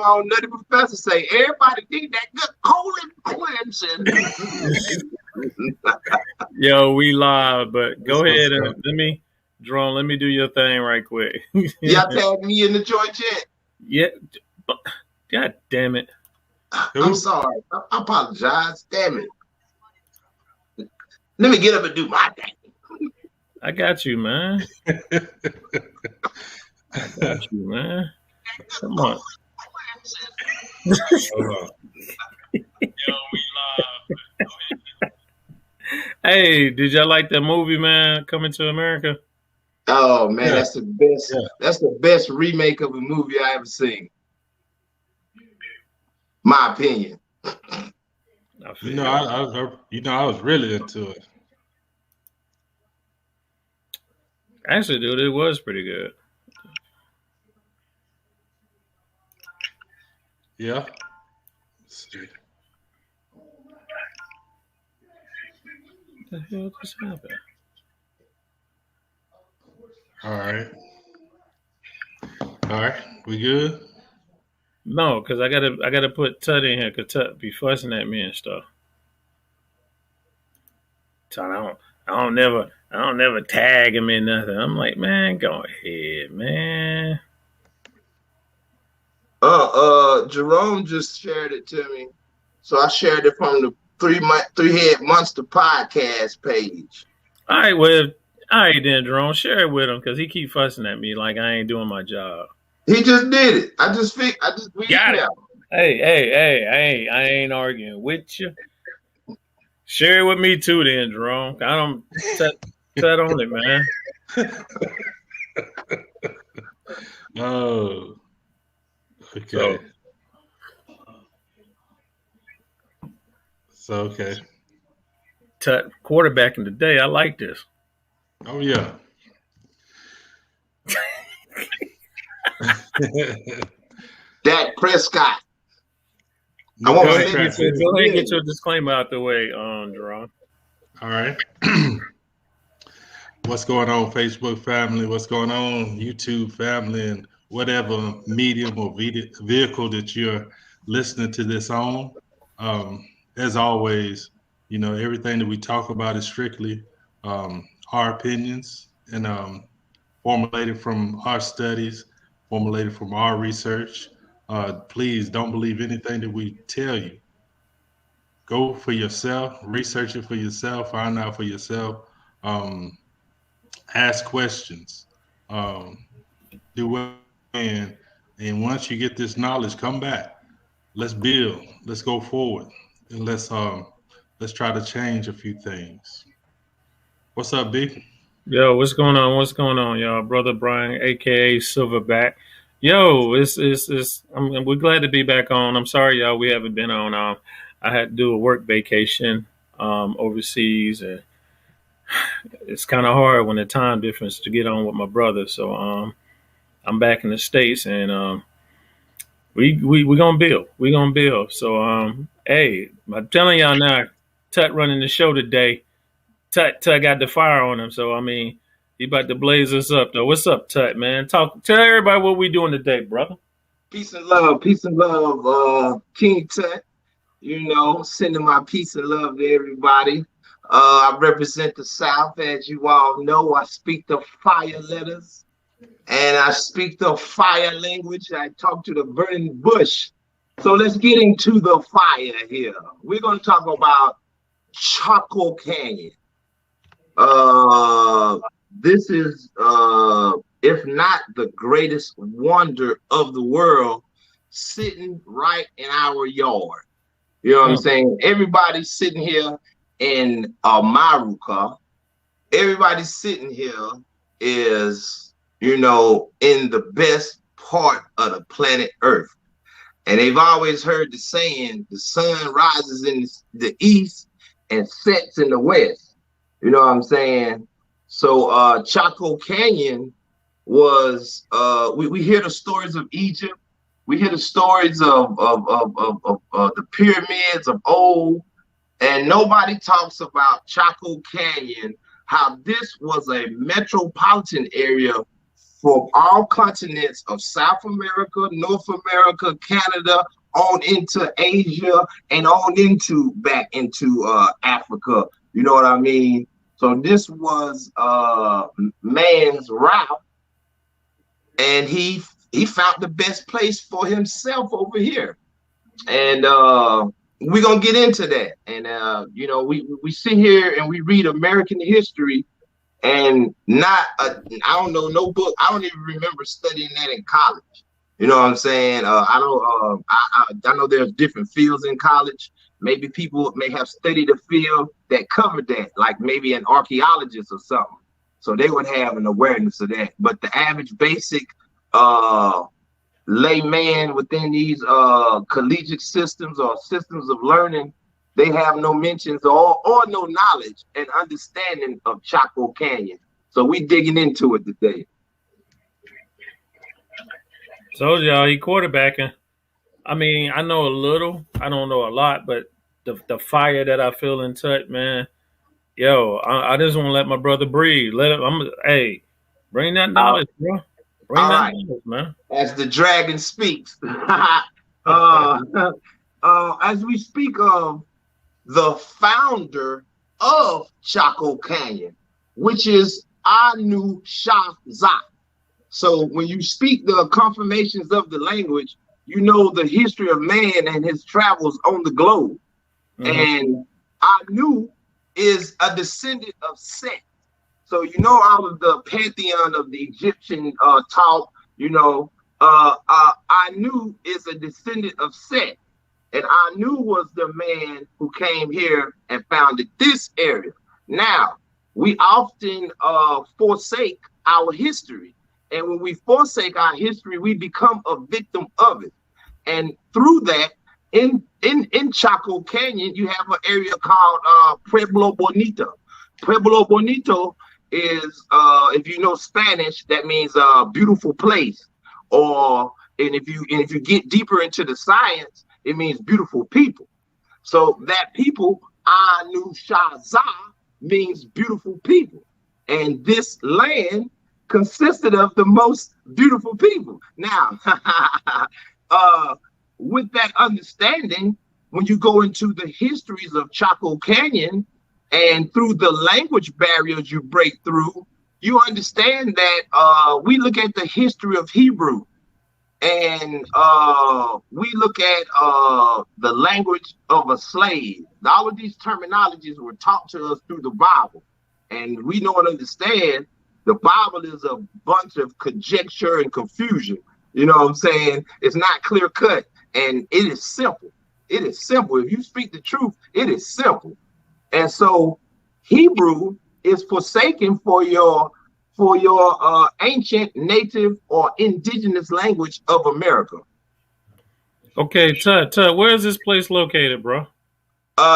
on Nutty Professor say, everybody need that good colon cleansing. Yo, we live, but go ahead and let me do your thing right quick. Y'all tag me in the joint yet? Yeah. God damn it. I'm sorry. I apologize. Damn it. Let me get up and do my thing. I got you, man. I got you, man. Come on. Hey, did y'all like that movie, man? Coming to America? Oh man, that's the best. Yeah. That's the best remake of a movie I ever seen. My opinion. I was really into it. Actually, dude, it was pretty good. Yeah. Let's see. What the hell just happened? All right, we good? No, because I gotta put Tut in here because Tut be fussing at me and stuff. So I don't never tag him in nothing. I'm like, man, go ahead, man. Jerome just shared it to me, so I shared it from the Three Head Monster podcast page. All right, well, all right then, Jerome, share it with him because he keep fussing at me like I ain't doing my job. He just did it. I just got it. Hey, I ain't arguing with you. Share it with me too, then, Jerome. I don't set on it, man. Oh, okay. So okay. Tut quarterback in the day. I like this. Oh yeah. Dak Prescott. Go ahead and get your disclaimer out the way, Jerome. All right. What's going on, Facebook family? What's going on, YouTube family, and whatever medium or vehicle that you're listening to this on? As always, everything that we talk about is strictly our opinions and formulated from our studies, formulated from our research. Please don't believe anything that we tell you. Go for yourself, research it for yourself, find out for yourself, ask questions, do what you can. And once you get this knowledge, come back. Let's build, let's go forward, and let's try to change a few things. What's up, B? Yo, what's going on? What's going on, y'all? Brother Brian, aka Silverback. Yo, we're glad to be back on. I'm sorry, y'all, we haven't been on. I had to do a work vacation overseas, and it's kind of hard when the time difference to get on with my brother. So I'm back in the States, and we gonna build. We gonna build. So hey, I'm telling y'all now, Tut running the show today. Tut got the fire on him, so I mean, he about to blaze us up though. What's up, Tut, man? Tell everybody what we doing today, brother. Peace and love, King Tut. Sending my peace and love to everybody. I represent the South, as you all know. I speak the fire letters, and I speak the fire language. I talk to the burning bush. So let's get into the fire here. We're gonna talk about Chaco Canyon. This is, if not the greatest wonder of the world, sitting right in our yard. You know what I'm saying? Everybody's sitting here in Maruka. Everybody sitting here is, in the best part of the planet Earth. And they've always heard the saying, the sun rises in the east and sets in the west. You know what I'm saying? So Chaco Canyon was, we hear the stories of Egypt. We hear the stories of the pyramids of old, and nobody talks about Chaco Canyon, how this was a metropolitan area from all continents of South America, North America, Canada, on into Asia, and on into back into Africa. You know what I mean? So this was man's route, and he found the best place for himself over here. And we're gonna get into that. And you know, we sit here and we read American history, and not I don't know no book. I don't even remember studying that in college. You know what I'm saying? I know there's different fields in college. Maybe people may have studied a field that covered that, like maybe an archaeologist or something. So they would have an awareness of that. But the average basic layman within these collegiate systems or systems of learning, they have no mentions or no knowledge and understanding of Chaco Canyon. So we digging into it today. So y'all, he quarterbacking. I mean, I know a little. I don't know a lot, but the fire that I feel in touch, man. Yo, I just want to let my brother breathe. Hey, bring that knowledge, bro. Bring All that right. knowledge, man. As the dragon speaks. As we speak of the founder of Chaco Canyon, which is Anu Shahza. So when you speak the confirmations of the language, you know the history of man and his travels on the globe. Mm-hmm. And Anu is a descendant of Set. So you know out of the pantheon of the Egyptian talk, you know, Anu is a descendant of Set. And Anu was the man who came here and founded this area. Now, we often forsake our history. And when we forsake our history, we become a victim of it. And through that, in Chaco Canyon, you have an area called Pueblo Bonito. Pueblo Bonito is, if you know Spanish, that means beautiful place. And if you get deeper into the science, it means beautiful people. So that people, Anu Shahza, means beautiful people. And this land consisted of the most beautiful people. Now, with that understanding, when you go into the histories of Chaco Canyon and through the language barriers you break through, you understand that we look at the history of Hebrew, and we look at the language of a slave. All of these terminologies were taught to us through the Bible, and we know and understand the Bible is a bunch of conjecture and confusion. You know what I'm saying? It's not clear cut, and it is simple. It is simple. If you speak the truth, it is simple. And so Hebrew is forsaken for your ancient, native, or indigenous language of America. Okay, Tut, where is this place located, bro?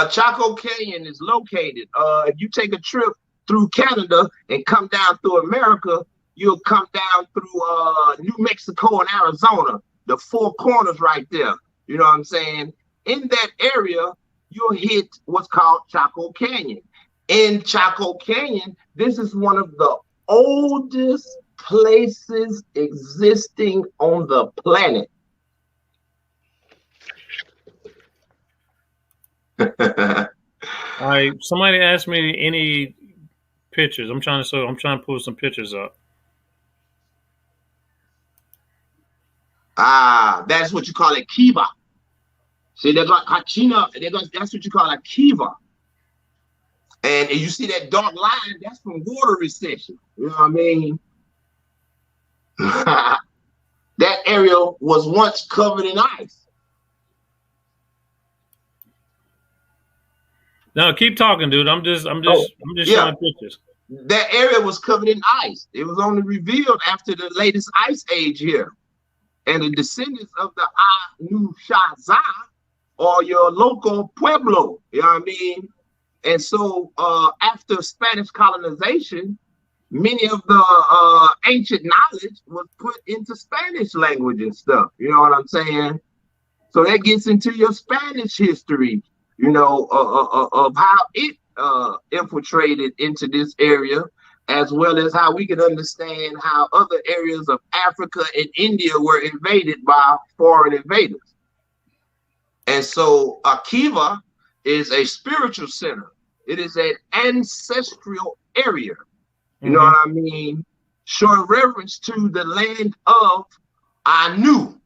Chaco Canyon is located. If you take a trip through Canada and come down through America, you'll come down through New Mexico and Arizona, the four corners right there. You know what I'm saying? In that area, you'll hit what's called Chaco Canyon. In Chaco Canyon, this is one of the oldest places existing on the planet. All right, somebody asked me any pictures. I'm trying to pull some pictures up. That's what you call a kiva. See, they got kachina. That's what you call a kiva. And you see that dark line, that's from water recession. You know what I mean? That area was once covered in ice. No, keep talking, dude. I'm just showing pictures. That area was covered in ice. It was only revealed after the latest ice age here. And the descendants of the Anu Shahza or your local Pueblo, you know what I mean? And so after Spanish colonization, many of the ancient knowledge was put into Spanish language and stuff. You know what I'm saying? So that gets into your Spanish history, you know, of how it infiltrated into this area. as well as how we can understand how other areas of Africa and India were invaded by foreign invaders. And so Akiva is a spiritual center. It is an ancestral area. You know what I mean? Showing reference to the land of Anu,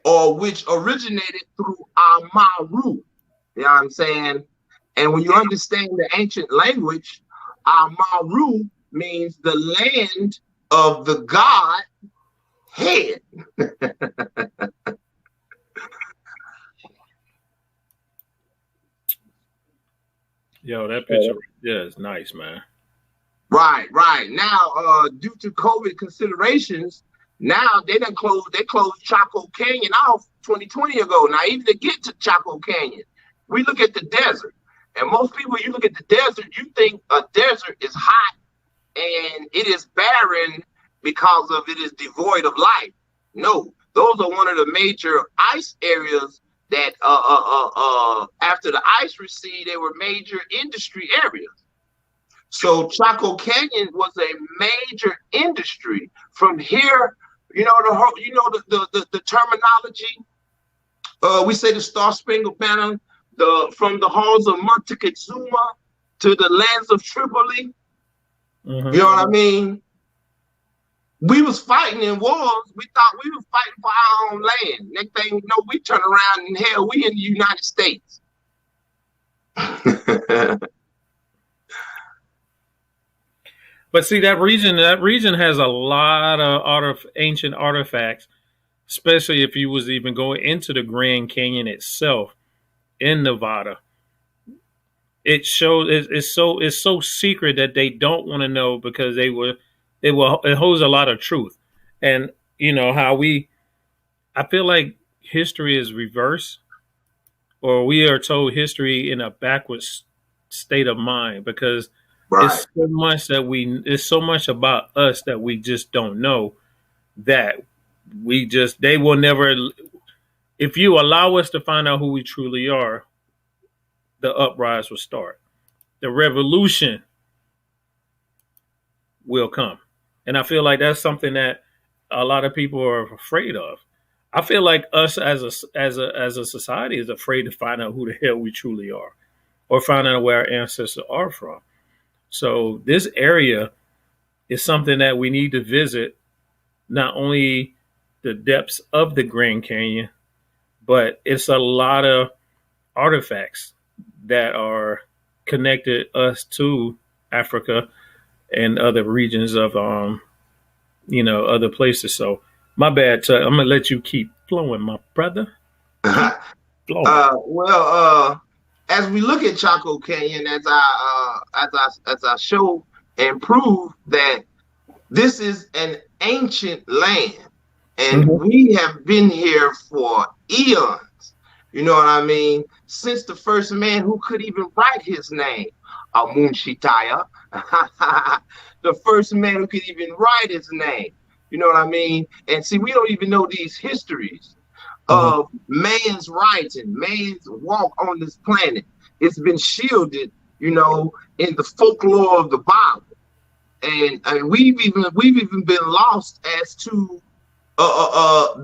or which originated through Amaru. You know what I'm saying? And when you understand the ancient language, Amaru means the land of the god head. Yo, that picture, yeah, is nice, man. Right. Now, due to COVID considerations, now they closed Chaco Canyon off 2020 ago. Now, even to get to Chaco Canyon, we look at the desert. And most people, you look at the desert, you think a desert is hot and it is barren because of it is devoid of life. No, those are one of the major ice areas that after the ice recede, they were major industry areas. So Chaco Canyon was a major industry. From here, the terminology. We say the Star Spangled Banner. From the halls of Montezuma to the lands of Tripoli. You know what I mean? We was fighting in wars. We thought we was fighting for our own land. Next thing you know, we turn around and hell, we in the United States. But see, that region has a lot of ancient artifacts, especially if you was even going into the Grand Canyon itself in Nevada. It shows it's so secret that they don't want to know, because it holds a lot of truth. And you know how I feel like history is reversed, or we are told history in a backwards state of mind, because it's so much about us that we just don't know, that they will never, if you allow us to find out who we truly are, the uprise will start. The revolution will come. And I feel like that's something that a lot of people are afraid of. I feel like us as a society is afraid to find out who the hell we truly are, or find out where our ancestors are from. So this area is something that we need to visit, not only the depths of the Grand Canyon, but it's a lot of artifacts that are connected us to Africa and other regions of other places. So my bad, Chuck. I'm gonna let you keep flowing, my brother. Well, as we look at Chaco Canyon, as I show and prove that this is an ancient land, and we have been here for eons. You know what I mean? Since the first man who could even write his name, Amunshitaya, the first man who could even write his name. You know what I mean? And see, we don't even know these histories of man's writing, man's walk on this planet. It's been shielded, in the folklore of the Bible, and we've even been lost as to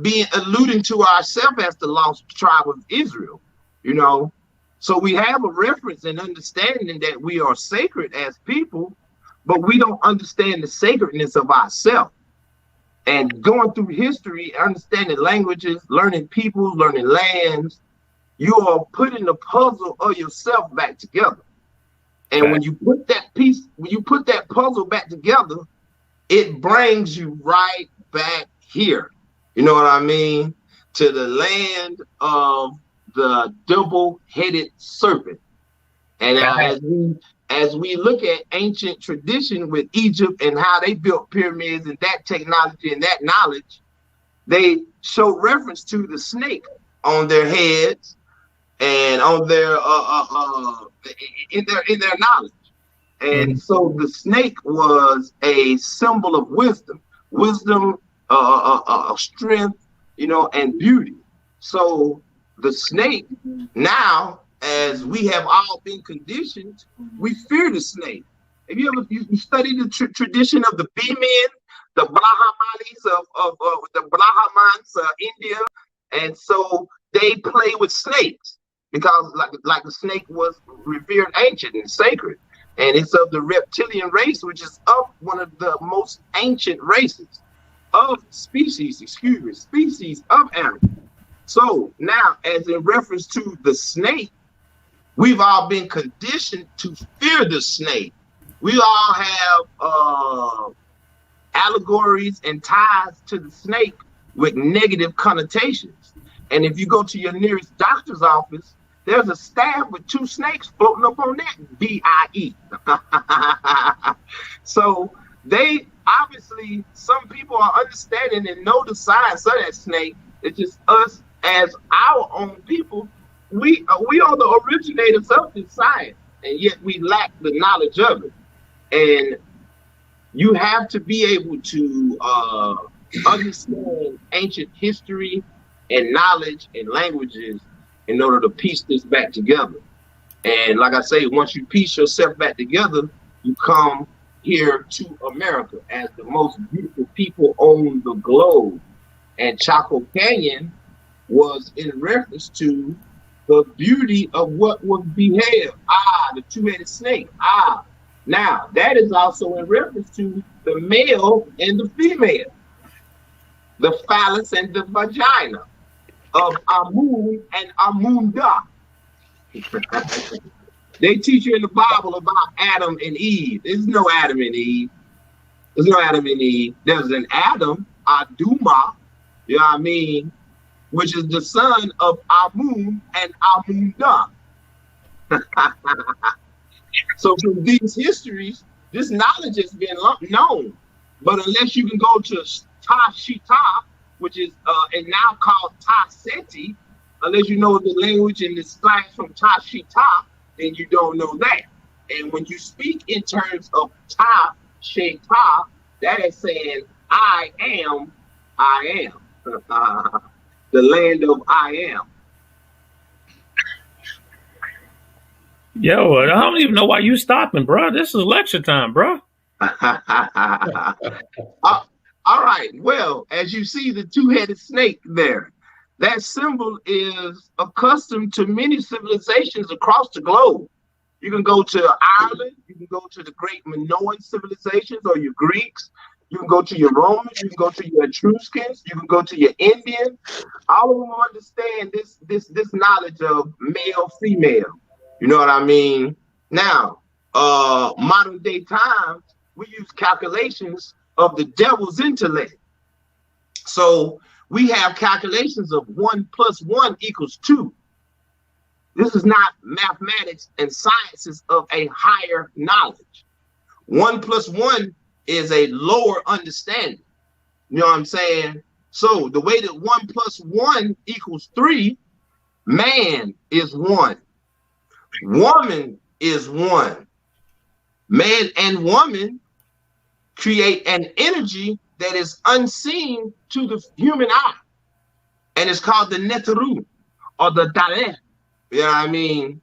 being alluding to ourselves as the lost tribe of Israel. So we have a reference and understanding that we are sacred as people, but we don't understand the sacredness of ourselves. And going through history, understanding languages, learning people, learning lands, you are putting the puzzle of yourself back together. And when you put that puzzle back together, it brings you right back here. You know what I mean? To the land of the double-headed serpent. And as we look at ancient tradition with Egypt and how they built pyramids and that technology and that knowledge, they show reference to the snake on their heads and on their in their knowledge. And so the snake was a symbol of wisdom, strength, and beauty. So the snake now, as we have all been conditioned, we fear the snake. Have you ever you studied the tradition of the B-men, the Brahmanis of the Brahmans, India? And so they play with snakes because like the snake was revered ancient and sacred. And it's of the reptilian race, which is of one of the most ancient races of species of animals. So now, as in reference to the snake, we've all been conditioned to fear the snake. We all have allegories and ties to the snake with negative connotations. And if you go to your nearest doctor's office, there's a staff with 2 snakes floating up on that BIE. So they obviously, some people are understanding and know the science of that snake. It's just us as our own people. We are the originators of this science, and yet we lack the knowledge of it. And you have to be able to understand ancient history and knowledge and languages in order to piece this back together. And like I say, once you piece yourself back together, you come here to America as the most beautiful people on the globe. And Chaco Canyon was in reference to the beauty of what was beheld. The 2-headed snake. Now that is also in reference to the male and the female, the phallus and the vagina of Amun and Amunda. They teach you in the Bible about Adam and Eve. There's no Adam and Eve. There's no Adam and Eve. There's an Adam, Aduma, you know what I mean, which is the son of Amun and Amunda. So from these histories, this knowledge has been known. But unless you can go to Tashita, which is and now called Ta-Seti, unless you know the language and the slang from Tashita, then you don't know that. And when you speak in terms of Ta-Sheta, that is saying, I am. The land of I am. Yo, I don't even know why you stopping, bro. This is lecture time, bro. All right. Well, as you see the 2-headed snake there, that symbol is accustomed to many civilizations across the globe. You can go to Ireland, you can go to the great Minoan civilizations or your Greeks, you can go to your Romans, you can go to your Etruscans, you can go to your Indians. All of them understand this knowledge of male, female. You know what I mean? Now, modern day times, we use calculations of the devil's intellect. So we have calculations of 1 + 1 = 2. This is not mathematics and sciences of a higher knowledge. 1 + 1 is a lower understanding. You know what I'm saying? So the way that 1 + 1 = 3, man is 1. Woman is 1. Man and woman create an energy that is unseen to the human eye. And it's called the Neteru or the Daleh. You know what I mean?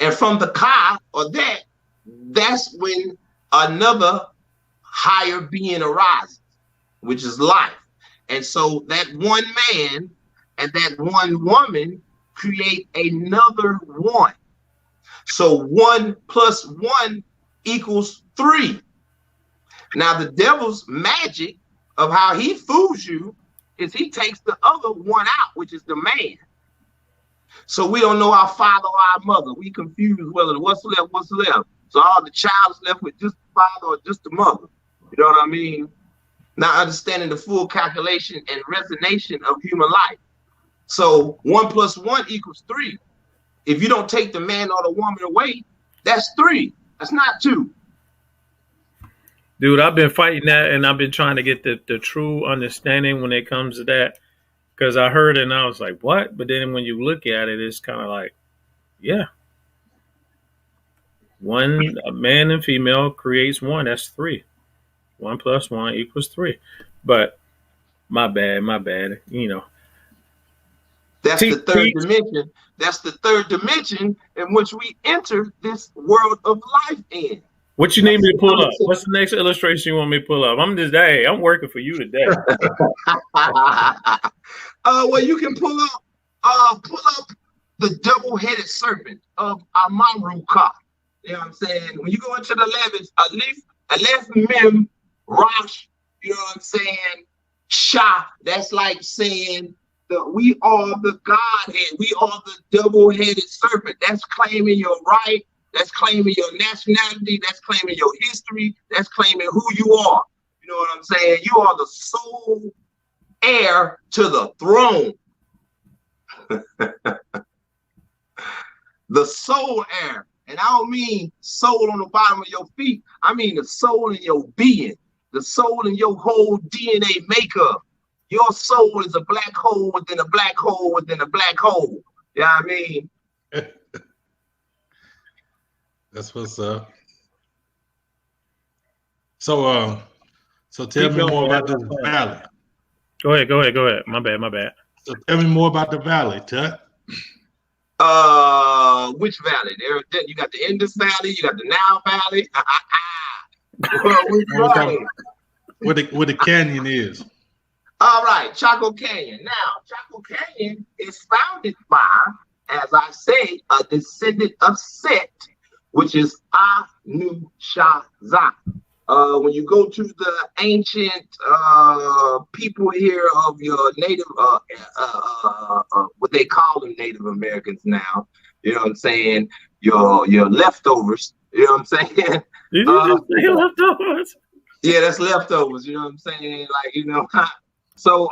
And from the Ka or that's when another higher being arises, which is life. And so that one man and that one woman create another 1. So 1 + 1 = 3. Now the devil's magic of how he fools you is he takes the other 1 out, which is the man. So we don't know our father or our mother. We confuse whether what's left. So all the child is left with just the father or just the mother. You know what I mean? Not understanding the full calculation and resonation of human life. So 1 + 1 = 3. If you don't take the man or the woman away, that's 3. That's not 2. Dude, I've been fighting that, and I've been trying to get the true understanding when it comes to that. Because I heard it, and I was like, what? But then when you look at it, it's kind of like, yeah. A man and female creates 1. That's 3. 1 + 1 = 3. But my bad. You know. That's the third dimension. That's the third dimension in which we enter this world of life in. What you need me to pull up? What's the next illustration you want me to pull up? I'm working for you today. Well, you can pull up the double-headed serpent of Amaru Ka. You know what I'm saying? When you go into the Aleph Mem Rosh, you know what I'm saying? Shah, that's like saying that we are the Godhead. We are the double-headed serpent. That's claiming your right. That's claiming your nationality. That's claiming your history. That's claiming who you are. You know what I'm saying? You are the sole heir to the throne. The soul heir. And I don't mean soul on the bottom of your feet. I mean the soul in your being, the soul in your whole DNA makeup. Your soul is a black hole within a black hole within a black hole. You know what I mean? That's what's up. So tell me more about this valley. Go ahead. My bad. So tell me more about the valley, Tut. Which valley? You got the Indus Valley, you got the Nile Valley. Which valley? Where the canyon is. All right, Chaco Canyon. Now, Chaco Canyon is founded by, as I say, a descendant of Set, which is Anushazak. When you go to the ancient people here of your native, what they call them Native Americans now, you know what I'm saying? Your leftovers, you know what I'm saying? Did you just say leftovers? Yeah, that's leftovers, you know what I'm saying? Like, you know, so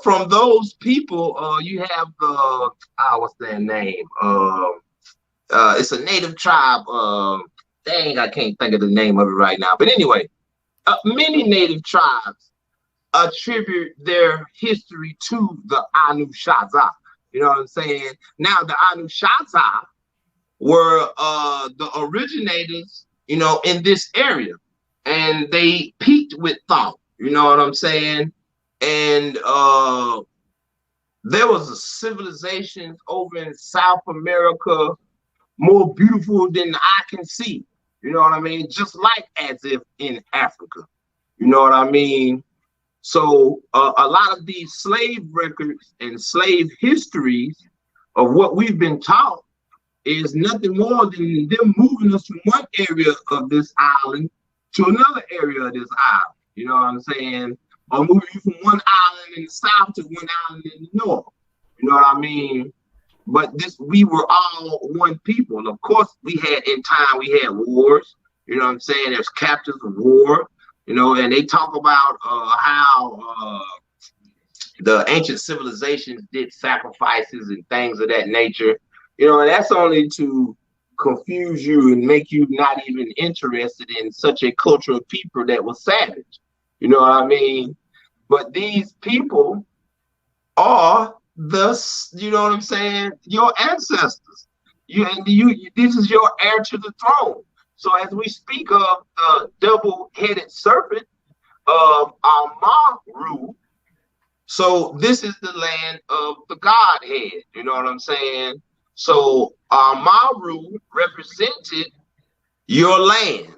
from those people, you have the, what's their name? It's a native tribe. Dang, I can't think of the name of it right now. But anyway, many native tribes attribute their history to the Anushazak. You know what I'm saying? Now, the Anushazak were the originators, you know, in this area. And they peaked with thought. You know what I'm saying? And there was a civilization over in South America more beautiful than I can see. You know what I mean? Just like as if in Africa. You know what I mean? So a lot of these slave records and slave histories of what we've been taught is nothing more than them moving us from one area of this island to another area of this island. You know what I'm saying? Or moving you from one island in the south to one island in the north. You know what I mean? But we were all one people. Of course, we had wars. You know what I'm saying? There's captives of war. You know, and they talk about how the ancient civilizations did sacrifices and things of that nature. You know, and that's only to confuse you and make you not even interested in such a culture of people that was savage. You know what I mean? But these people are you know what I'm saying, your ancestors. This is your heir to the throne. So as we speak of the double-headed serpent of Amaru, so this is the land of the Godhead. You know what I'm saying? So Amaru represented your land.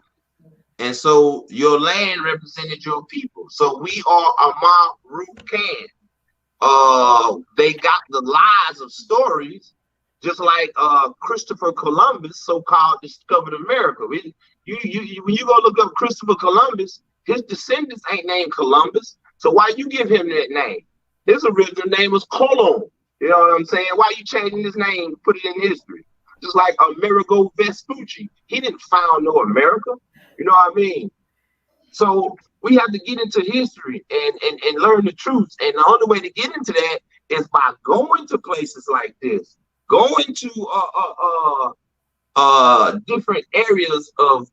And so your land represented your people. So we are Amaru Can. They got the lies of stories, just like Christopher Columbus, so-called discovered America. When you go look up Christopher Columbus, his descendants ain't named Columbus. So why you give him that name? His original name was Colon. You know what I'm saying? Why you changing his name, put it in history? Just like Amerigo Vespucci. He didn't found no America. You know what I mean? So we have to get into history and learn the truth. And the only way to get into that is by going to places like this, going to different areas of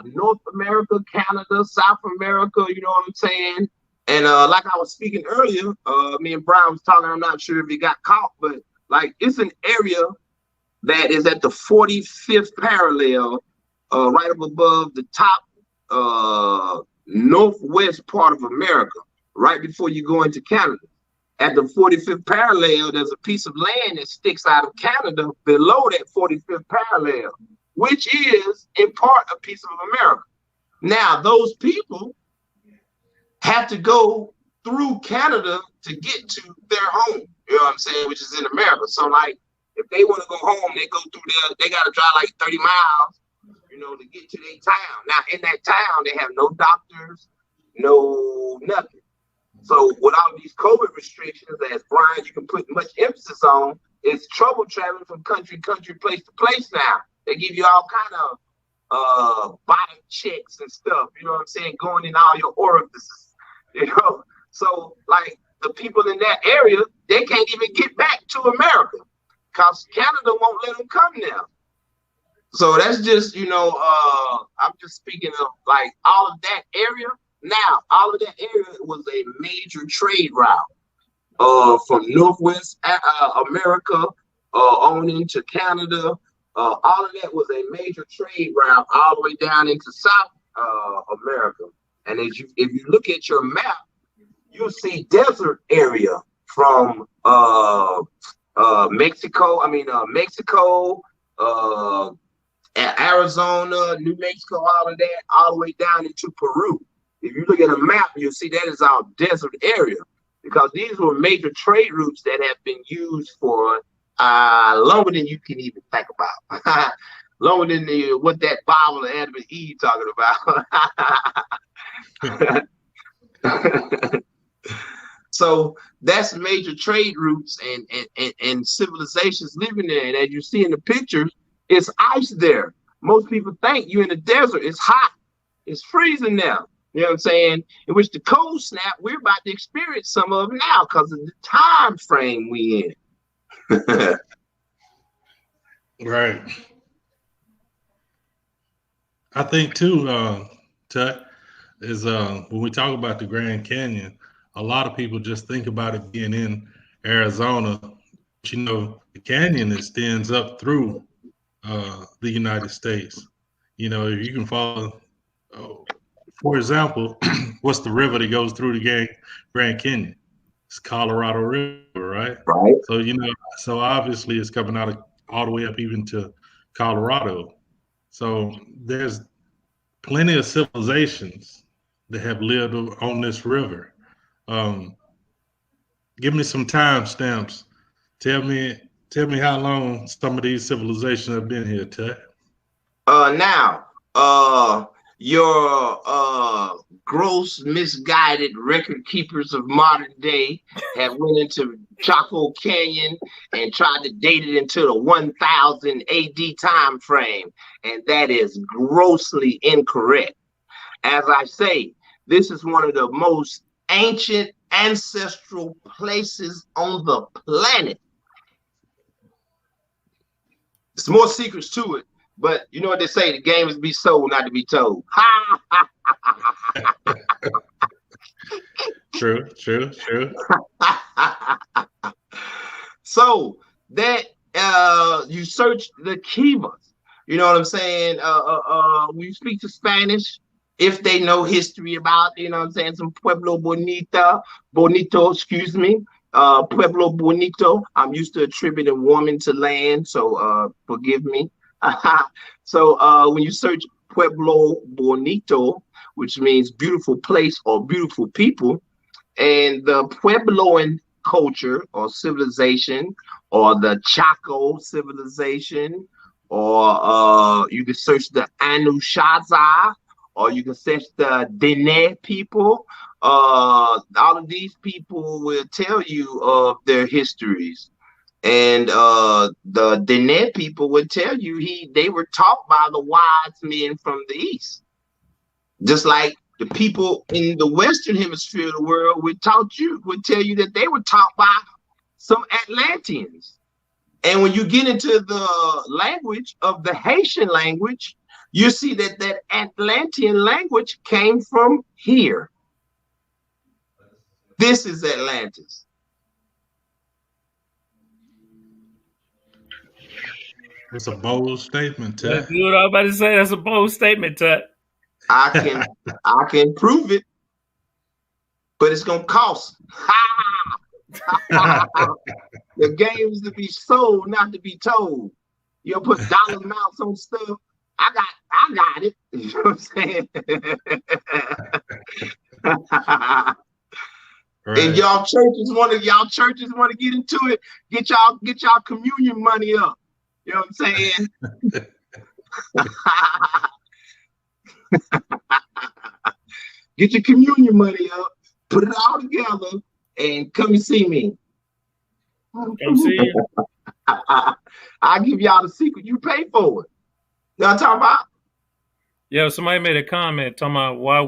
North America, Canada, South America, you know what I'm saying? And like I was speaking earlier, me and Brian was talking, I'm not sure if he got caught, but like it's an area that is at the 45th parallel, right up above the top northwest part of America, right before you go into Canada. At the 45th parallel, there's a piece of land that sticks out of Canada below that 45th parallel. which is in part a piece of America. Now, those people have to go through Canada to get to their home, you know what I'm saying, which is in America. So, like, if they want to go home, they go through there, they got to drive like 30 miles, you know, to get to their town. Now, in that town, they have no doctors, no nothing. So, with all these COVID restrictions, as Brian, you can put much emphasis on, it's trouble traveling from country, place to place now. They give you all kind of body checks and stuff, you know what I'm saying, going in all your orifices, you know. So, like, the people in that area, they can't even get back to America because Canada won't let them come now. So that's just, you know, I'm just speaking of, like, all of that area. Now, all of that area was a major trade route from Northwest America on into Canada. All of that was a major trade route all the way down into South America. And if you look at your map, you'll see desert area from Mexico, Arizona, New Mexico, all of that, all the way down into Peru. If you look at a map, you'll see that is our desert area because these were major trade routes that have been used for longer than you can even think about. Longer than what that Bible of Adam and Eve talking about. So that's major trade routes and civilizations living there. And as you see in the pictures, it's ice there. Most people think you're in the desert. It's hot. It's freezing now. You know what I'm saying? In which the cold snap, we're about to experience some of it now because of the time frame we in. Right. I think too, Tut, is when we talk about the Grand Canyon, a lot of people just think about it being in Arizona. But, you know, the canyon extends up through the United States. You know, if you can follow, for example, what's the river that goes through the Grand Canyon? It's Colorado River, right? Right. So, you know, so obviously it's coming out of all the way up even to Colorado. So there's plenty of civilizations that have lived on this river. Give me some time stamps. Tell me how long some of these civilizations have been here, Ted. Now, your gross, misguided record keepers of modern day have went into Chaco Canyon and tried to date it into the 1000 AD time frame, and that is grossly incorrect. As I say, this is one of the most ancient ancestral places on the planet. There's more secrets to it, but you know what they say, the game is to be sold, not to be told. True. So that you search the Kivas, you know what I'm saying? When you speak to Spanish, if they know history about, you know what I'm saying, some Pueblo Bonito, excuse me, Pueblo Bonito. I'm used to attributing woman to land, so forgive me. So when you search Pueblo Bonito, which means beautiful place or beautiful people, and the Puebloan culture or civilization, or the Chaco civilization, or you can search the Anusaza, or you can search the Dene people. All of these people will tell you of their histories. And the Dene people would tell you they were taught by the wise men from the East. Just like the people in the Western hemisphere of the world would tell you that they were taught by some Atlanteans. And when you get into the language of the Haitian language, you see that Atlantean language came from here. This is Atlantis. That's a bold statement, Ted. That's what I was about to say. That's a bold statement, Ted. I can prove it, but it's gonna cost. The game is to be sold, not to be told. You'll put dollar amounts on stuff. I got it. You know what I'm saying? And Right. y'all churches want to get into it, get y'all communion money up. You know what I'm saying? Get your communion money up, put it all together, and come and see me. Come see you. I'll give y'all the secret. You pay for it. You know what I'm talking about? Yeah, somebody made a comment talking about why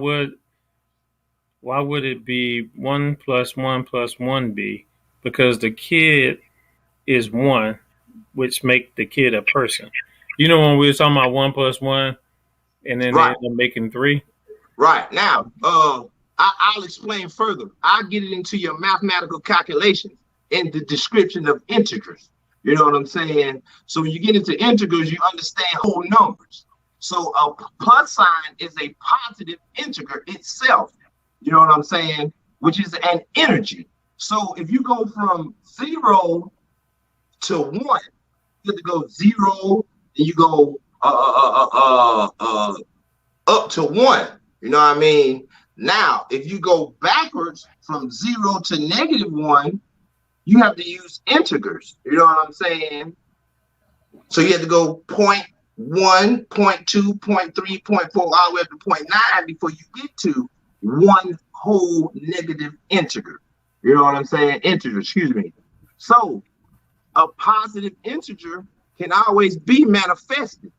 would it be 1 + 1 + 1 be? Because the kid is one, which make the kid a person. You know when we were talking about 1 + 1, and then they Right. end up making 3. Right. Now, I'll explain further. I'll get it into your mathematical calculations in the description of integers. You know what I'm saying? So when you get into integers, you understand whole numbers. So a plus sign is a positive integer itself. You know what I'm saying? Which is an energy. So if you go from 0 to 1, you have to go 0, and you go up to 1. You know what I mean? Now, if you go backwards from 0 to -1, you have to use integers. You know what I'm saying? So you have to go 0.1, 0.2, 0.3, 0.4, all the way up to 0.9 before you get to one whole negative integer. You know what I'm saying? Integer, excuse me. So a positive integer can always be manifested.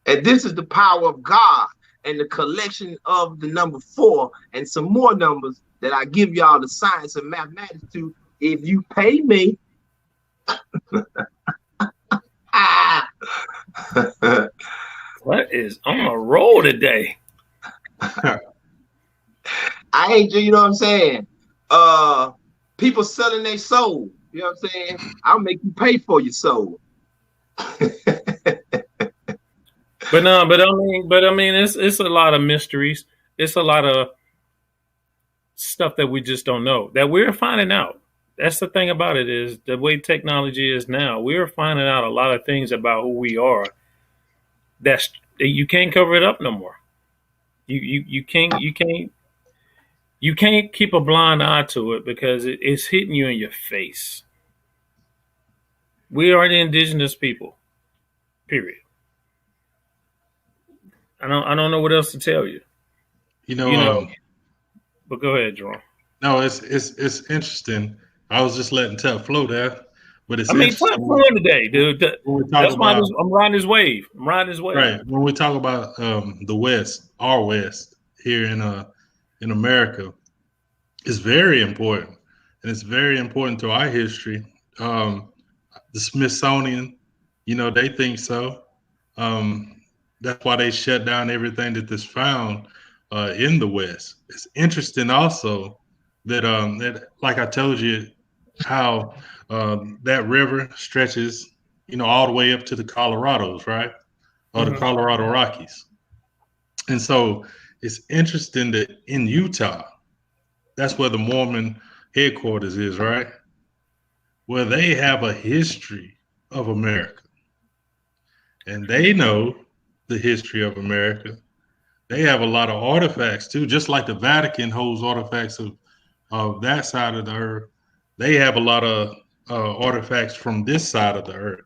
And this is the power of God and the collection of the number 4 and some more numbers that I give y'all the science of mathematics to. If you pay me, What is on a roll today? I ain't, you know what I'm saying? People selling their soul. You know what I'm saying? I'll make you pay for your soul. But no, but I mean, it's a lot of mysteries. It's a lot of stuff that we just don't know that we're finding out. That's the thing about it is the way technology is now. We're finding out a lot of things about who we are. That you can't cover it up no more. You can't keep a blind eye to it because it's hitting you in your face. We are the indigenous people. Period. I don't know what else to tell you. You You know, know, but go ahead, Jerome. no, it's interesting. I was just letting Tep flow there, but it's I mean, Tech interesting fun today, dude. when we talk That's why about I'm riding his wave. I'm riding his wave. right when we talk about the West, our West here in America, is very important, and it's very important to our history. The Smithsonian, they think so. That's why they shut down everything that is found in the West. It's interesting also that like I told you, how that river stretches, all the way up to the Colorados, right? Or the Mm-hmm. Colorado Rockies. And so it's interesting that in Utah, that's where the Mormon headquarters is, right? Where they have a history of America. And they know the history of America. They have a lot of artifacts too, just like the Vatican holds artifacts of that side of the earth. They have a lot of artifacts from this side of the earth.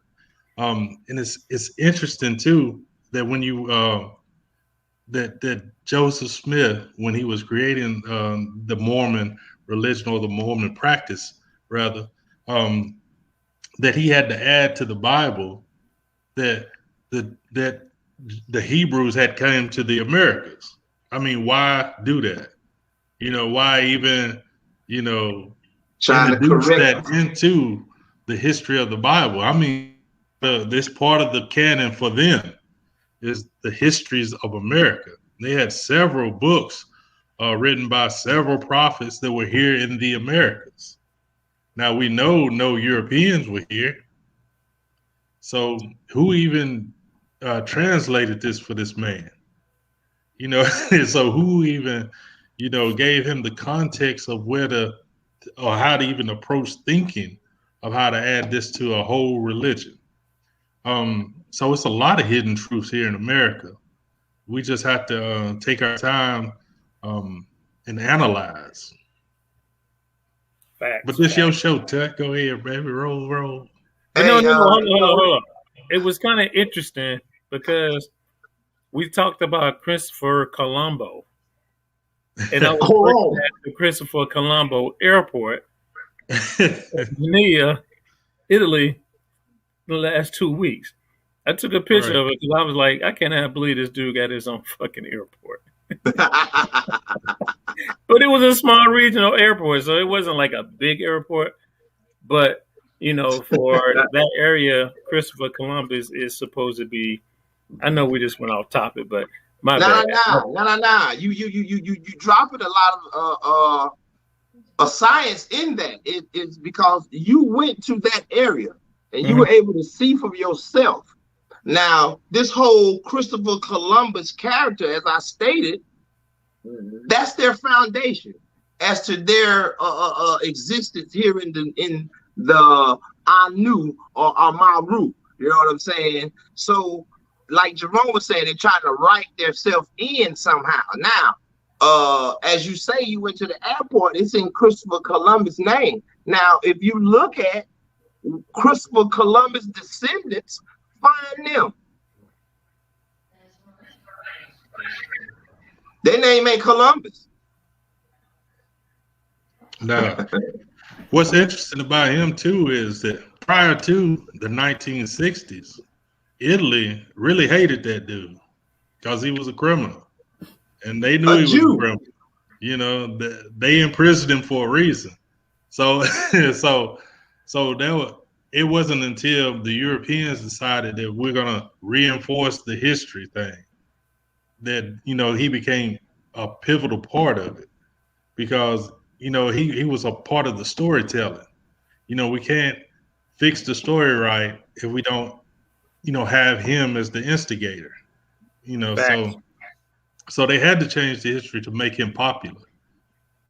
And it's interesting too that when you that Joseph Smith, when he was creating the Mormon religion or the Mormon practice, rather, um, that he had to add to the Bible that that the Hebrews had come to the Americas. I mean, why do that? Why even Trying to introduce correct. that into the history of the Bible? I mean, this part of the canon for them is the histories of America. They had several books written by several prophets that were here in the Americas. Now we know no Europeans were here. So who even translated this for this man? So who even, gave him the context of where to or how to even approach thinking of how to add this to a whole religion? So it's a lot of hidden truths here in America. We just have to take our time and analyze. But Facts. this your show, Tech. Go ahead, baby. Roll. But no, Hey, no, no, hold on, you hold on, know, hold on. It was kind of interesting because we talked about Christopher Colombo, and I was working hold at the Christopher Colombo Airport Yeah. near Italy the last 2 weeks. I took a picture Right. of it because I was like, I cannot believe this dude got his own fucking airport. on. But it was a small regional airport, so it wasn't like a big airport. But for that area, Christopher Columbus is supposed to be. I know we just went off topic, but my Nah, bad. nah, nah, nah, nah. You dropping a lot of science in that. It's because you went to that area and you Mhm. were able to see for yourself. Now, this whole Christopher Columbus character, as I stated, that's their foundation as to their existence here in the Anu or Amaru. You know what I'm saying? So, like Jerome was saying, they're trying to write themselves in somehow. Now, as you say, you went to the airport. It's in Christopher Columbus' name. Now, if you look at Christopher Columbus' descendants, find them. Their name ain't Columbus. Now, what's interesting about him too is that prior to the 1960s, Italy really hated that dude because he was a criminal, and they knew A he was a Jew. criminal. They imprisoned him for a reason. So, it wasn't until the Europeans decided that we're gonna reinforce the history thing that he became a pivotal part of it because he was a part of the storytelling. We can't fix the story right if we don't have him as the instigator. You know, Facts. so so they had to change the history to make him popular.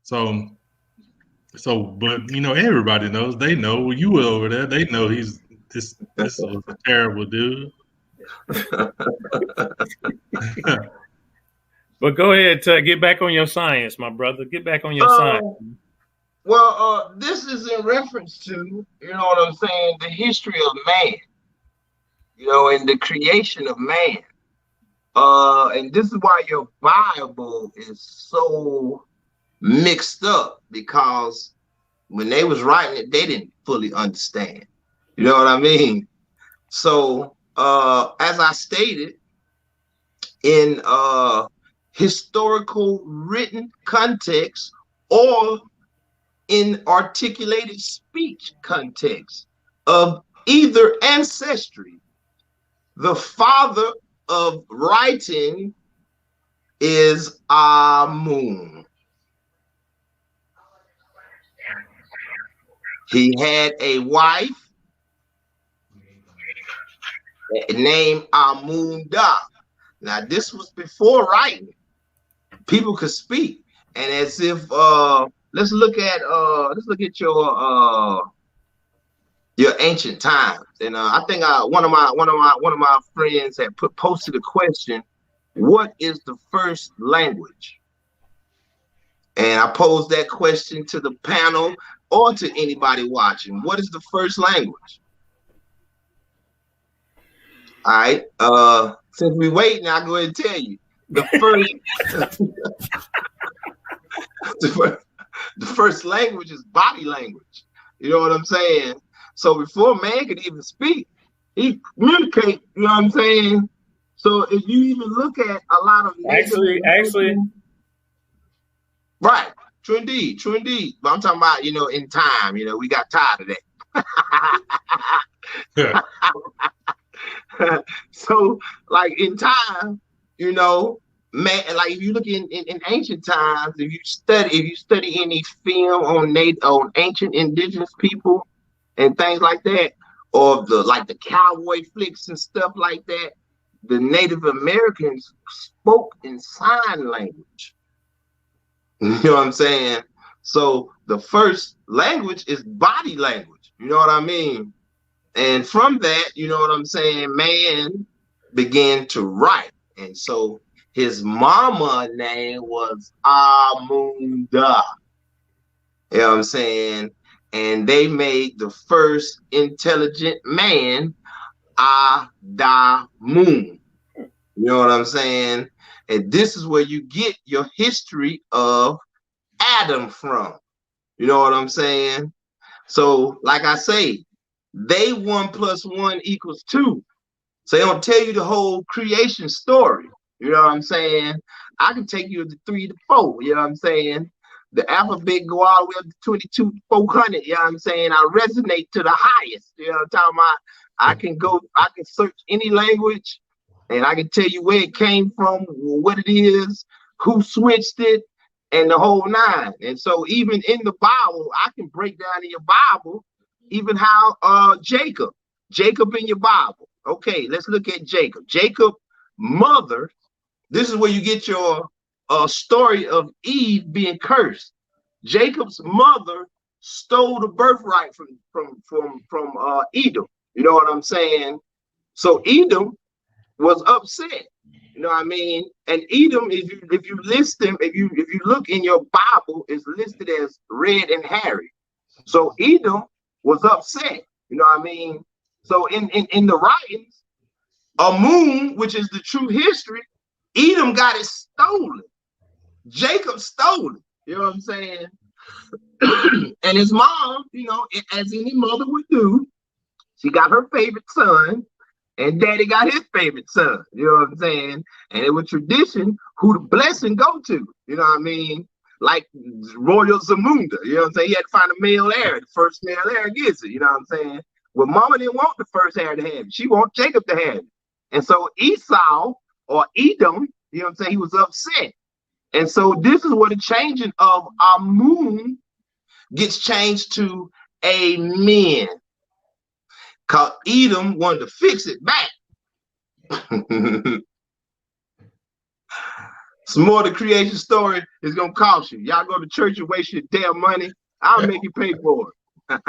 So but everybody knows. They know you were over there. They know he's this was a terrible dude. But go ahead, get back on your science, my brother. Get back on your science. Well, this is in reference to, you know what I'm saying, the history of man, and the creation of man. And this is why your Bible is so mixed up, because when they was writing it, they didn't fully understand. You know what I mean? So, as I stated, in historical written context or in articulated speech context of either ancestry, the father of writing is Amun. He had a wife named Amunda. Now, this was before writing. People could speak, and as if let's look at your ancient times. And I think one of my friends had posted a question: what is the first language? And I posed that question to the panel or to anybody watching. What is the first language? All right. Since we waiting, I'll go ahead and tell you. The first language is body language. You know what I'm saying? So before man could even speak, he communicate. You know what I'm saying? So if you even look at a lot of Actually, right, true indeed. But I'm talking about in time. We got tired of that. So like in time, man, like if you look in ancient times, if you study any film on ancient indigenous people and things like that, or the cowboy flicks and stuff like that, the Native Americans spoke in sign language. You know what I'm saying? So the first language is body language. You know what I mean? And from that, you know what I'm saying, man began to write. And so his mama name was Amunda. You know what I'm saying? And they made the first intelligent man Adamun. You know what I'm saying? And this is where you get your history of Adam from. You know what I'm saying? So, like I say, they 1 + 1 = 2. So they don't tell you the whole creation story. You know what I'm saying? I can take you to 3 to 4. You know what I'm saying? The alphabet go all the way up to 22 to 400. You know what I'm saying? I resonate to the highest. You know what I'm talking about? I can search any language and I can tell you where it came from, what it is, who switched it, and the whole nine. And so even in the Bible, I can break down in your Bible even how Jacob in your Bible. Okay, let's look at Jacob. Jacob mother, this is where you get your story of Eve being cursed. Jacob's mother stole the birthright from Edom. You know what I'm saying? So Edom was upset. You know what I mean? And Edom, if you list them, if you look in your Bible, is listed as red and hairy. So Edom was upset. You know what I mean? So in the writings, Amun, which is the true history, Edom got it stolen. Jacob stole it. You know what I'm saying? And his mom, you know, as any mother would do, she got her favorite son, and daddy got his favorite son. You know what I'm saying? And it was tradition who the blessing go to. You know what I mean? Like Royal Zamunda. You know what I'm saying? He had to find a male heir. The first male heir gets it. You know what I'm saying? Well, mama didn't want the first heir to have it. She wanted Jacob to have it. And so Esau or Edom, you know what I'm saying, he was upset. And so this is where the changing of Amun gets changed to Amen. Because Edom wanted to fix it back. Some more of the creation story is going to cost you. Y'all go to church and waste your damn money. I'll make you pay for it.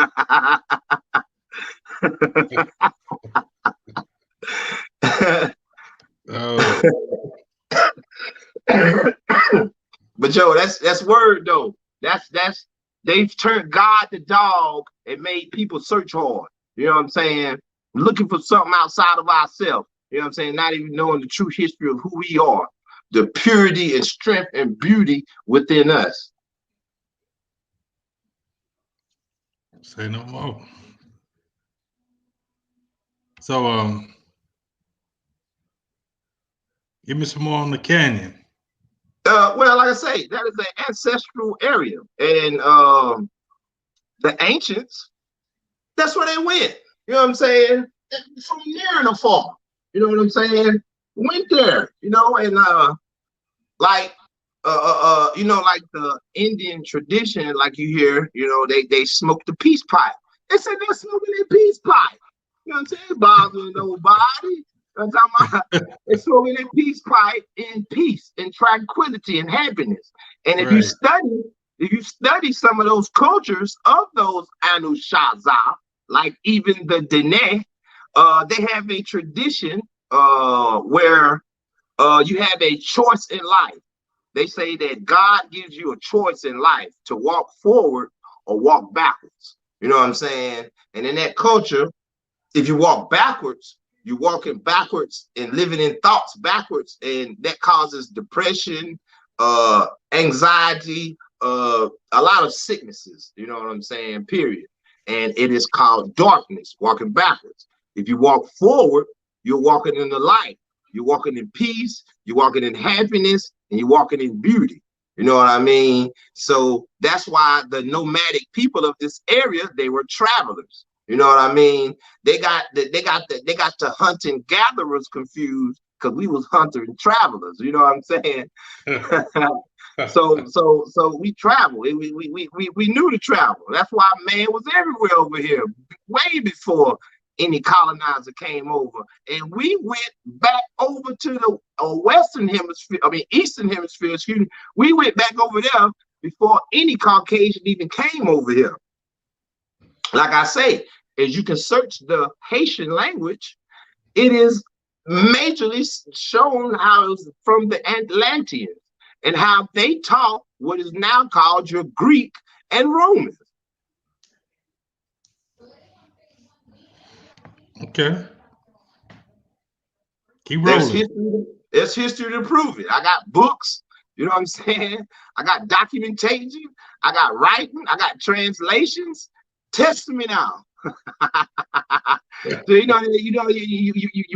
Oh. But yo, that's word though. That's they've turned God to dog and made people search hard. You know what I'm saying? Looking for something outside of ourselves. You know what I'm saying? Not even knowing the true history of who we are, the purity and strength and beauty within us. Say no more. So give me some more on the canyon. Well, like I say, that is an ancestral area. And the ancients, that's where they went. You know what I'm saying? From near and afar. You know what I'm saying? Went there, you know, and you know, like the Indian tradition, like you hear, you know, they smoke the peace pipe. They said they're smoking their peace pipe. You know what I'm saying? Bothering nobody. I'm talking about they're smoking their peace pipe in peace and tranquility and happiness. And if you study some of those cultures of those Anushaza, like even the Dene, they have a tradition where you have a choice in life. They say that God gives you a choice in life to walk forward or walk backwards. You know what I'm saying? And in that culture, if you walk backwards, you're walking backwards and living in thoughts backwards, and that causes depression, anxiety, a lot of sicknesses. You know what I'm saying? Period. And it is called darkness, walking backwards. If you walk forward, you're walking in the light. You're walking in peace. You're walking in happiness, and you're walking in beauty. You know what I mean? So that's why the nomadic people of this area, they were travelers. You know what I mean? They got the hunting gatherers confused because we was hunter and travelers. You know what I'm saying? So we travel. We knew to travel. That's why man was everywhere over here, way before any colonizer came over. And we went back over to the Western Hemisphere, Eastern Hemisphere, excuse me. We went back over there before any Caucasian even came over here. Like I say, as you can search the Haitian language, it is majorly shown how it was from the Atlanteans and how they taught what is now called your Greek and Roman. Okay. Keep There's rolling. history to prove it. I got books, you know what I'm saying? I got documentation, I got writing, I got translations. Test me now. So you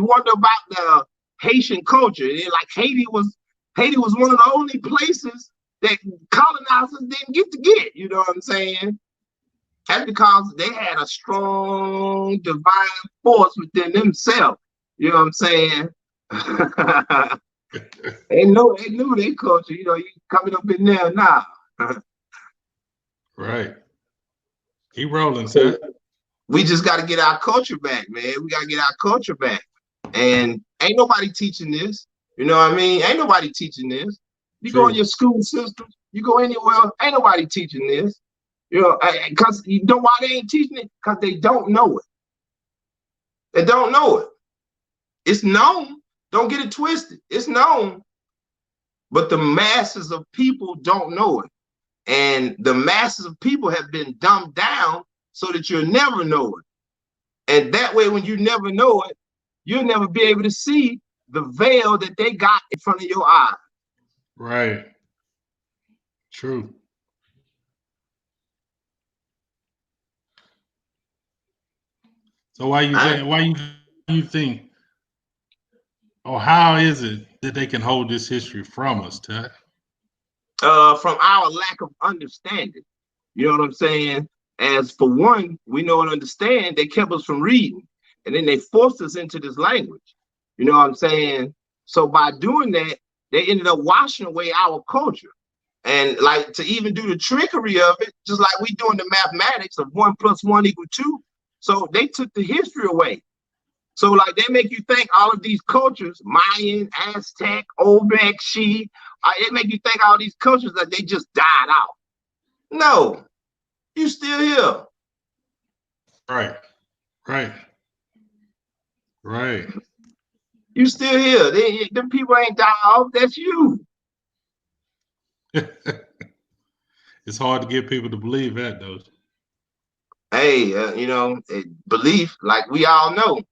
wonder about the Haitian culture. Like Haiti was one of the only places that colonizers didn't get. You know what I'm saying? That's because they had a strong divine force within themselves. You know what I'm saying? they knew their culture. You coming up in there now. Right. Keep rolling, So sir. we just got to get our culture back, man. We got to get our culture back. And ain't nobody teaching this. You know what I mean? Ain't nobody teaching this. You True. go in your school system, you go anywhere, ain't nobody teaching this. You know, because you know why they ain't teaching it? Because they don't know it. They don't know it. It's known. Don't get it twisted. It's known. But the masses of people don't know it. And the masses of people have been dumbed down so that you'll never know it. And that way, when you never know it, you'll never be able to see the veil that they got in front of your eyes. Right. True. So why you think, or how is it that they can hold this history from us, Ted? From our lack of understanding. You know what I'm saying? As for one, we know and understand they kept us from reading, and then they forced us into this language. You know what I'm saying? So by doing that, they ended up washing away our culture. And like to even do the trickery of it, just like we doing the mathematics of 1 + 1 = 2. So they took the history away. So like they make you think all of these cultures, Mayan, Aztec, Olmec, She, it make you think all these cultures that they just died out. No, you still here. Right. You still here. Them people ain't died off. That's you. It's hard to get people to believe that, though. Hey, belief, like we all know,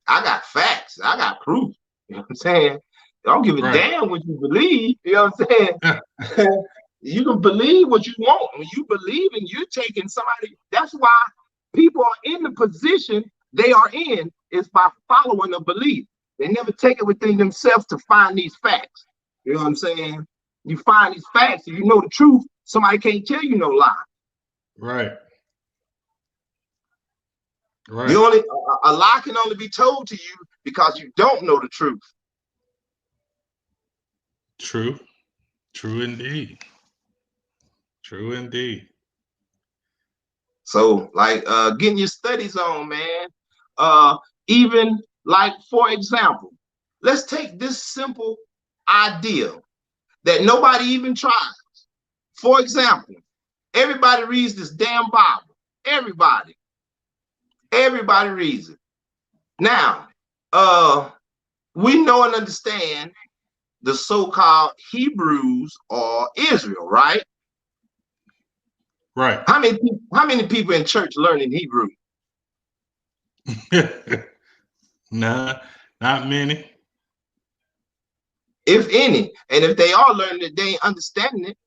I got facts. I got proof. You know what I'm saying? I don't give a damn what you believe. You know what I'm saying? You can believe what you want. When you believe and you're taking somebody, that's why people are in the position they are in, is by following a belief. They never take it within themselves to find these facts. You know what I'm saying? You find these facts and you know the truth. Somebody can't tell you no lie. Right. A lie can only be told to you because you don't know the truth. True indeed. So like getting your studies on, man. Even like, for example, let's take this simple idea that nobody even tries. For example, everybody reads this damn Bible. Everybody reads it. Now, we know and understand the so-called Hebrews or Israel, right? Right. How many people in church learning Hebrew? Nah, not many. If any. And if they are learning it, they ain't understanding it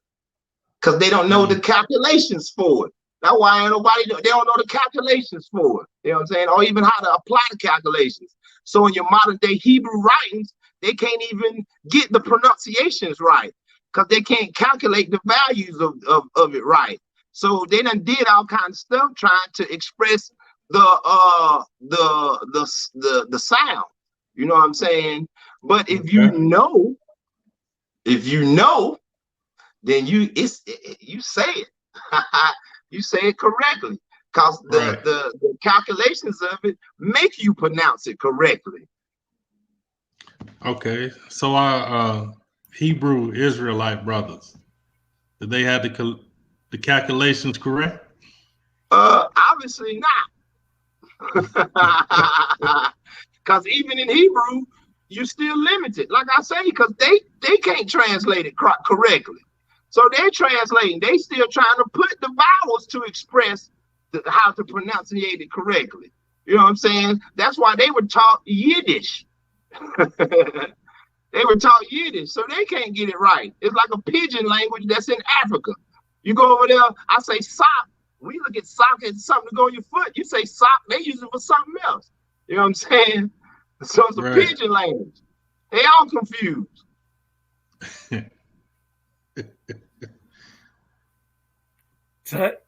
because they don't know the calculations for it. That's why they don't know the calculations for it. You know what I'm saying? Or even how to apply the calculations. So in your modern day Hebrew writings, they can't even get the pronunciations right because they can't calculate the values of it right. So they done did all kinds of stuff trying to express the sound. You know what I'm saying? But if you know, then you say it. You say it correctly because the calculations of it make you pronounce it correctly. Okay, so our Hebrew Israelite brothers, did they have the calculations correct? Obviously not. Because even in Hebrew, you're still limited. Like I say, because they can't translate it correctly. So they're translating. They still trying to put the vowels to express how to pronunciate it correctly. You know what I'm saying? That's why they were taught Yiddish. They were taught Yiddish, so they can't get it right. It's like a pidgin language that's in Africa. You go over there, I say sock. We look at sock as something to go on your foot. You say sock, they use it for something else. You know what I'm saying? So it's a pidgin language. They all confused. Tut,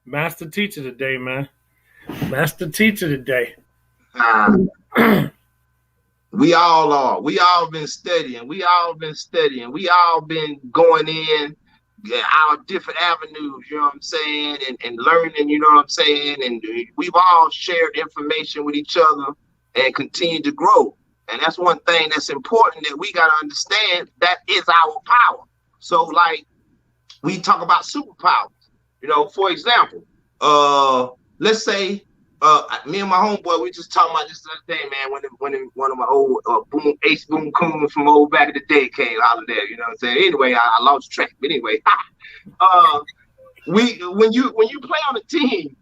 master teacher today, man. Master teacher today. We all are. We all been studying. We all been going in our different avenues, you know what I'm saying, and learning, you know what I'm saying, and we've all shared information with each other and continue to grow. And that's one thing that's important that we got to understand. That is our power. So, like, we talk about superpowers. You know, for example, let's say me and my homeboy, we just talking about this the other day, man. When one of my old Ace Boom Coons from old back in the day came out of there, you know what I'm saying? Anyway, I lost track. But anyway, when you play on a team,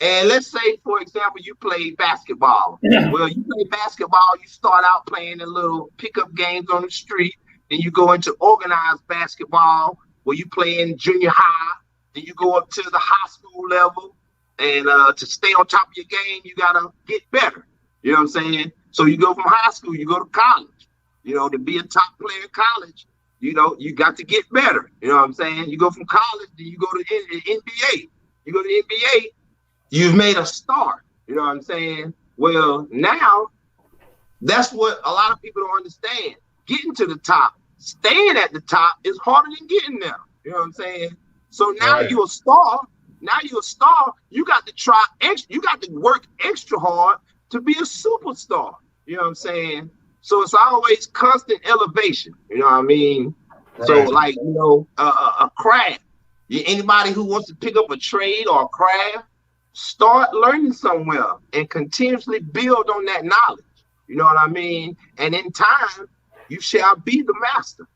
and let's say, for example, you play basketball. Well, you play basketball, you start out playing in little pickup games on the street, then you go into organized basketball where you play in junior high, then you go up to the high school level. And to stay on top of your game, you gotta get better. You know what I'm saying? So you go from high school, you go to college. You know, to be a top player in college, you know, you got to get better. You know what I'm saying? You go from college, then you go to the NBA. You go to the NBA, you've made a start. You know what I'm saying? Well, now that's what a lot of people don't understand. Getting to the top, staying at the top is harder than getting there. You know what I'm saying? So now you're a star. Now you're a star. You got to try extra. You got to work extra hard to be a superstar. You know what I'm saying? So it's always constant elevation. You know what I mean? Right. So, like, you know, a craft. Anybody who wants to pick up a trade or a craft, start learning somewhere and continuously build on that knowledge. You know what I mean? And in time, you shall be the master.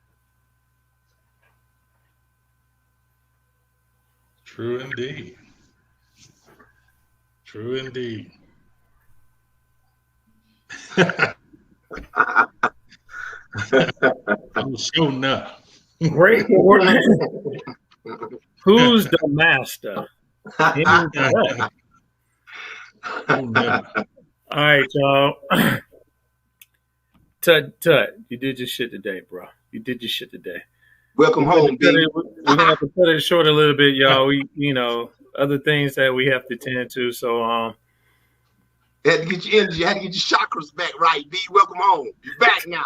True indeed. True indeed. I'm showing up. Great morning. Who's the master? All right, y'all. Tut, you did your shit today, bro. You did your shit today. Welcome home, baby. We're gonna have to cut it short a little bit, y'all. We, you know, other things that we have to tend to. So, you had to get your energy, you had to get your chakras back right, B. Welcome home. You're back now.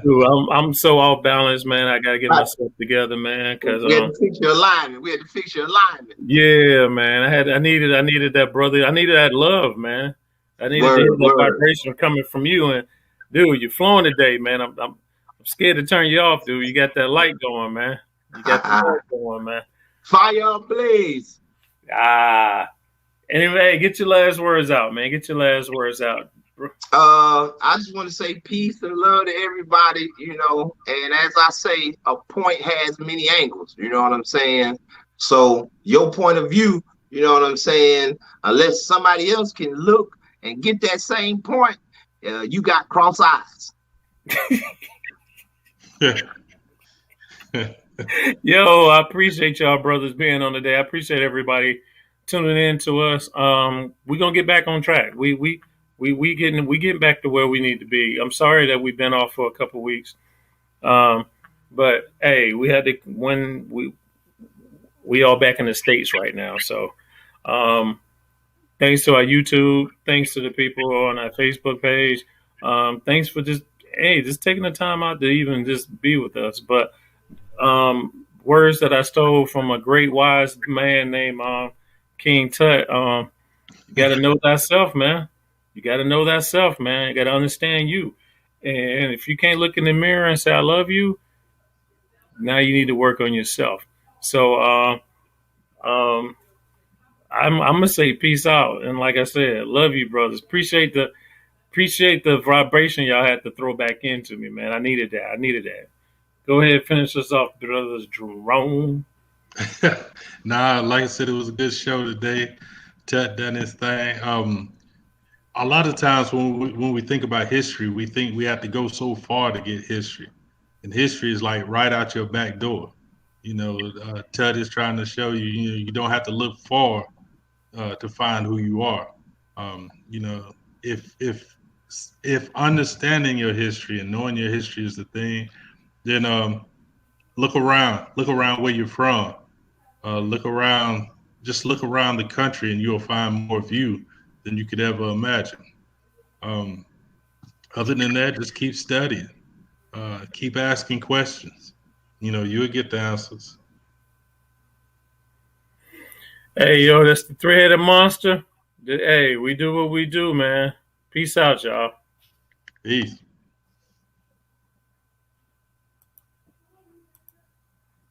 Dude, I'm so off balance, man. I gotta get myself together, man. Because we had to fix your alignment. Yeah, man. I needed that brother. I needed that love, man. I needed that vibration coming from you. And dude, you're flowing today, man. I'm scared to turn you off, dude. You got that light going, man. You got the light going, man. Fire ablaze. Anyway, get your last words out, man. Get your last words out. I just want to say peace and love to everybody, you know. And as I say, a point has many angles. You know what I'm saying? So your point of view, you know what I'm saying? Unless somebody else can look and get that same point, you got cross eyes. Yo, I appreciate y'all brothers being on today. I appreciate everybody tuning in to us. We're gonna get back on track. We getting back to where we need to be. I'm sorry that we've been off for a couple of weeks. But hey, we had to when we all back in the States right now. So thanks to our YouTube, thanks to the people on our Facebook page. Thanks for just taking the time out to even just be with us. But words that I stole from a great wise man named King Tut. You got to know thyself, man. You got to know thyself, man. You got to understand you. And if you can't look in the mirror and say, I love you, now you need to work on yourself. So I'm gonna say peace out. And like I said, love you, brothers. Appreciate the vibration y'all had to throw back into me, man. I needed that. I needed that. Go ahead, finish us off, brothers. Jerome. Nah, like I said, it was a good show today. Tut done his thing. A lot of times when we think about history, we think we have to go so far to get history, and history is like right out your back door. Tut is trying to show you, you don't have to look far to find who you are. If understanding your history and knowing your history is the thing, then look around where you're from. Look around, just look around the country, and you'll find more of you than you could ever imagine. Um, Other than that, just keep studying, keep asking questions. You'll get the answers. Hey, yo, that's the three-headed monster. Hey, we do what we do, man. Peace out, y'all. Peace.